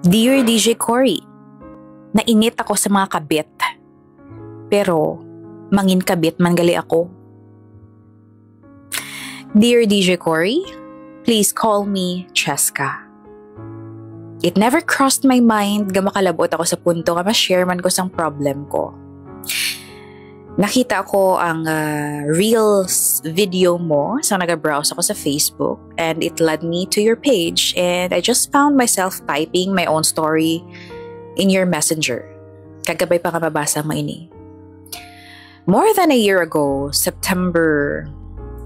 Dear DJ Cory, nainit ako sa mga kabit. Pero, mangin kabit man gali ako. Dear DJ Cory, please call me Cheska. It never crossed my mind nga makalabot ako sa punto nga ma-share man ko sang problem ko. Nakita ko ang Reels video mo sa nag-browse ako sa Facebook and it led me to your page and I just found myself typing my own story in your messenger. Kagabay pa ka mabasa mo ini. More than a year ago, September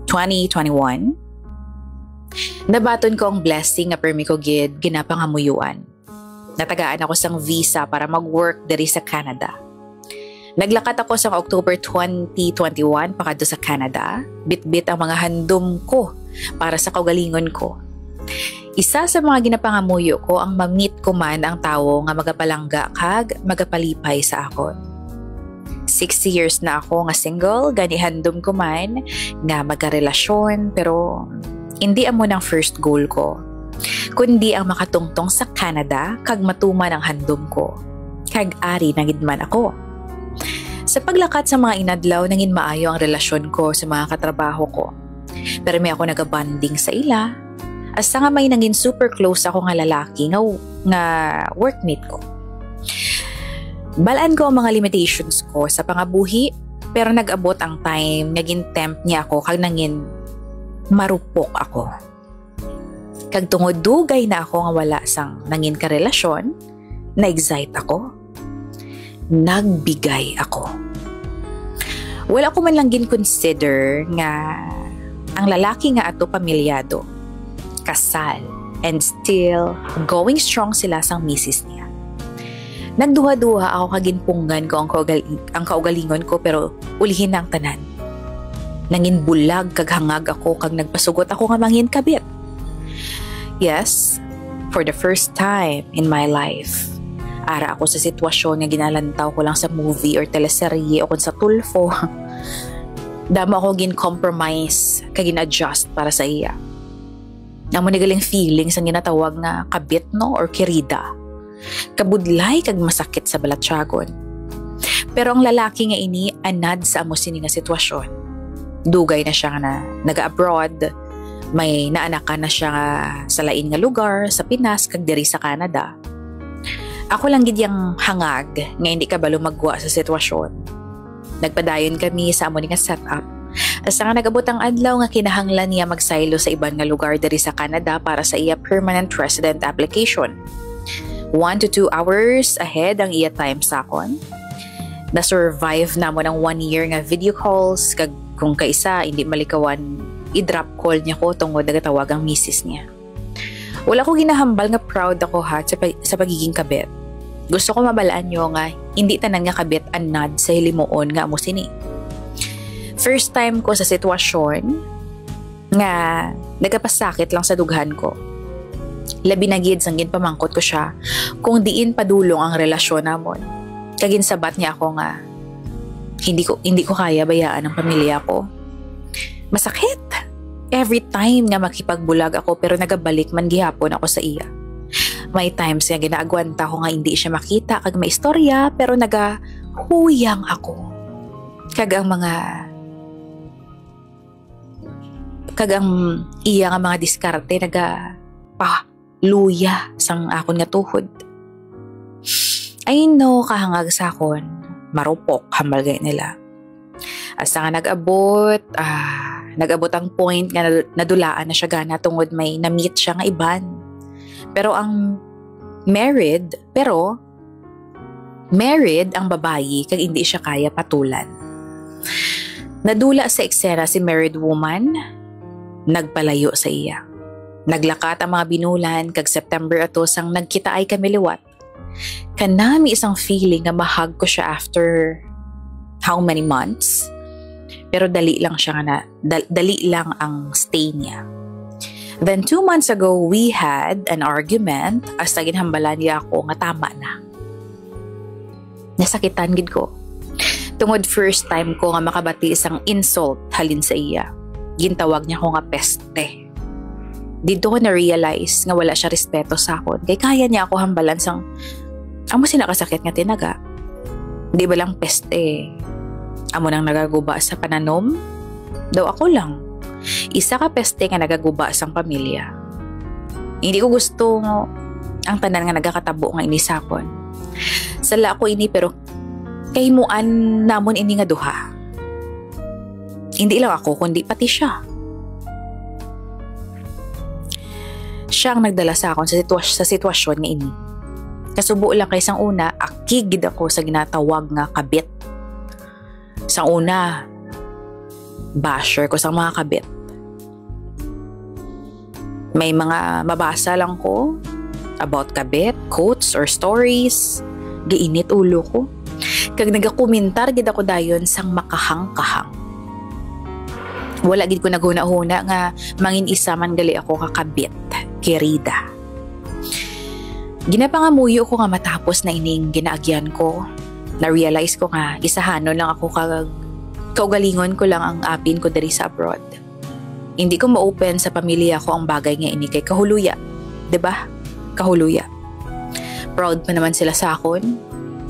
2021, nabaton ko ang blessing nga permi ko gid ginapangamuyuan. Natagaan ako sang visa para mag-work diri sa Canada. Naglakat ako sa October 2021 pakadto sa Canada. Bit-bit ang mga handom ko para sa kaugalingon ko. Isa sa mga ginapangamuyo ko ang ma-meet ko man ang tawo nga magapalangga kag magapalipay sa akon. 6 years na ako nga single, gani handom ko man nga magkarelasyon pero hindi amo ng first goal ko. Kundi ang makatungtong sa Canada kag matuman ang handom ko. Kag ari na gid man ako. Sa paglakat sa mga inadlaw, nangin maayo ang relasyon ko sa mga katrabaho ko. Pero may ako nagabanding sa ila. Asa nga may nangin super close ako nga lalaki nga workmate ko. Balaan ko ang mga limitations ko sa pangabuhi, pero nag-abot ang time, naging temp niya ako kag nangin marupok ako. Kag tungod dugay na ako nga wala sang nangin karelasyon, na-excite ako. Nagbigay ako. Wala ko man lang gin-consider nga ang lalaki nga ato pamilyado, kasal, and still going strong sila sang misis niya. Nagduha-duha ako kaginpunggan ko ang kaugalingon ko pero ulihin na ang tanan. Nangin bulag kag hangag ako kag nagpasugot ako nga mangin kabit. Yes, for the first time in my life, ara ako sa sitwasyon nga ginalantaw ko lang sa movie or teleserye o kung sa tulfo. Dama ako gin-compromise kag gin-adjust para sa iya. Amo ni galing feelings ang ginatawag nga kabit no or kirida. Kabudlay kag masakit sa balatsyagon. Pero ang lalaki nga ini anad sa amo sini nga sitwasyon. Dugay na siya nga na naga-abroad, may naanakan na siya nga sa lain nga lugar sa Pinas kag diri sa Canada. Ako lang gid yang hangag nga hindi ka balo magwa sa sitwasyon. Nagpadayon kami sa amo ni nga setup. Asa nga nagabot ang adlaw nga kinahanglan niya magsaylo sa iban nga lugar diri sa Canada para sa iya permanent resident application. 1 to 2 hours ahead ang iya time sakon. Na-survive na mo ng 1 year nga video calls kag kung kaisa hindi malikawan i-drop call niya ko tungod nagatawag ang misis niya. Wala ko ginahambal nga proud ako sa pagiging kabit. Gusto ko mabalaan nyo nga hindi tanan nga kabit anad sa hilimuon nga amo sini. First time ko sa sitwasyon nga nagapasakit lang sa dughan ko. Labi na gid sang ginpamangkot ko siya kung diin padulong ang relasyon namon. Kaginsabat niya ako nga hindi ko kaya bayaan ang pamilya ko. Masakit. Every time nga makipagbulag ako pero nagabalik man gihapon ako sa iya. May times nga ginaagwanta ko nga hindi siya makita kag may istorya pero nagahuyang ako. Kag ang iya nga mga diskarte luya sang akon nga tuhod. I know kahangag sa akon, marupok hambal gay nila. Asa nga nag-abot ang point nga nadulaan na siya gana tungod may na-meet siya nga iban. Pero ang married ang babayi kag hindi siya kaya patulan. Nadula sa eksena si married woman, nagpalayo sa iya. Naglakat ang mga binulan kag September ato sang nagkita ay kami liwat. Kanami isang feeling nga mahag ko siya after how many months. Pero dali lang ang stay niya. Then 2 months ago, we had an argument as ginhambalan niya ako nga tama na. Nasakitan gid ko. Tungod first time ko nga makabati isang insult halin sa iya. Gintawag niya ko nga peste. dito ko na-realize nga wala siya respeto sa akon. Kay kaya niya ako hambalan sang amo sinakasakit nga tinaga. Di ba lang peste? Amo nang nagaguba sa pananom? Daw ako lang. Isa ka peste nga nagaguba sang pamilya. Hindi ko gusto ang tanan nga nagakatabo nga ini sakon. Sala ako ini pero kahimuan namon ini nga duha. Hindi lang ako kundi pati siya. Siya ang nagdala sa akon sa sitwasyon nga ini. Kasubo lang kay sang una, akigid ako sa ginatawag nga kabit. Sang una, basher ko sa mga kabit. May mga mabasa lang ko about kabit, quotes or stories. Giinit ulo ko. Kag nagakomentar gid ako dayon sang makahang-kahang. Wala gid ko naghuna-huna nga mangin isa man gali ako kakabit, kirida. Ginapangamuyo ko nga matapos na ining ginaagyan ko. Na-realize ko nga isahanon lang ako kaugalingon ko lang ang apin ko diri sa abroad. Hindi ko ma-open sa pamilya ko ang bagay nga ini kay kahuluya. 'Di ba? Kahuluya. Proud pa naman sila sa akon.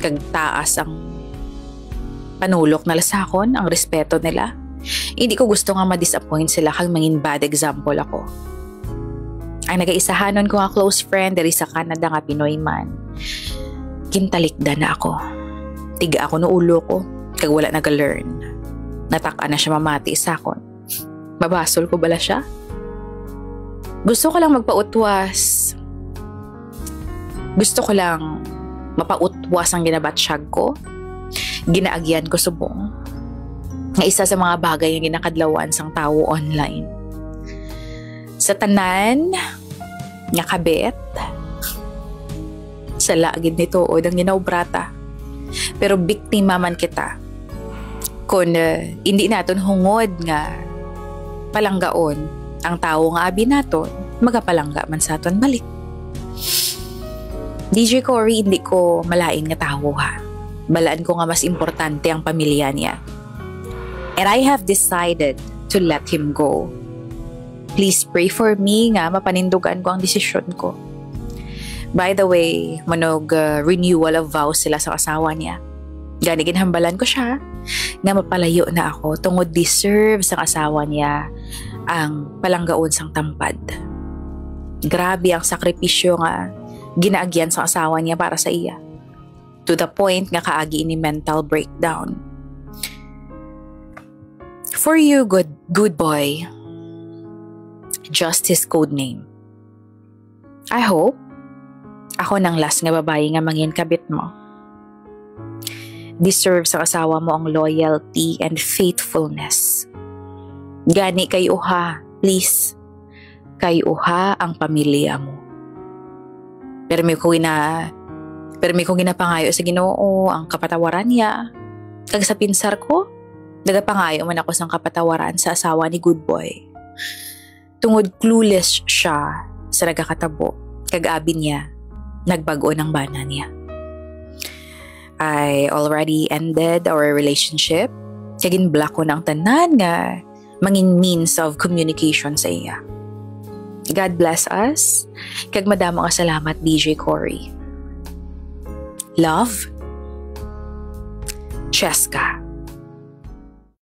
Kag taas ang panulok nila sa akon, ang respeto nila. Hindi ko gusto nga ma-disappoint sila kag mangin bad example ako. Ang nagaisahanon ko nga close friend diri sa Canada nga Pinoy man. Kintalikda na ako. Tiga ako no ulo ko kag wala naga-learn. Nataka na siya mamati sa akon. Mabasol ko bala siya? Gusto ko lang magpautwas. Gusto ko lang mapautwas ang ginabatsyag ko. Ginaagyan ko subong. Nga isa sa mga bagay yung ginakadlawan sang tao online. Sa tanan, nga kabit, sa lagid nito o ang ginaubrata. Pero biktima man kita. Kung hindi naton hungod nga palanggaon ang tao nga abi naton, magapalangga man sa aton balik. DJ Cory, hindi ko malain nga tao ha. Balaan ko nga mas importante ang pamilya niya. And I have decided to let him go. Please pray for me nga mapanindugan ko ang desisyon ko. By the way, manog renewal of vows sila sa asawa niya. Gani ginhambalan ko siya nga mapalayo na ako tungod deserve sa asawa niya ang palanggaon sang tampad. Grabe ang sakripisyo nga ginaagyan sa asawa niya para sa iya. To the point nga kaagi ni mental breakdown. For you, good boy. Just his code name. I hope ako nang last nga babae nga mangin kabit mo. Deserve sa asawa mo ang loyalty and faithfulness. Gani kay uha, please. Kay uha ang pamilya mo. Pero may ko ginapangayo sa Ginoo ang kapatawaran niya. Kag sa pinsar ko, nagapangayo man ako sang kapatawaran sa asawa ni good boy. Tungod clueless siya sa nagakatabo, kag-abi niya, nagbago ng bana niya. I already ended our relationship, kagin block ko ng tanan nga manging means of communication sa iya. God bless us, kag madamo nga salamat DJ Cory. Love, Cheska.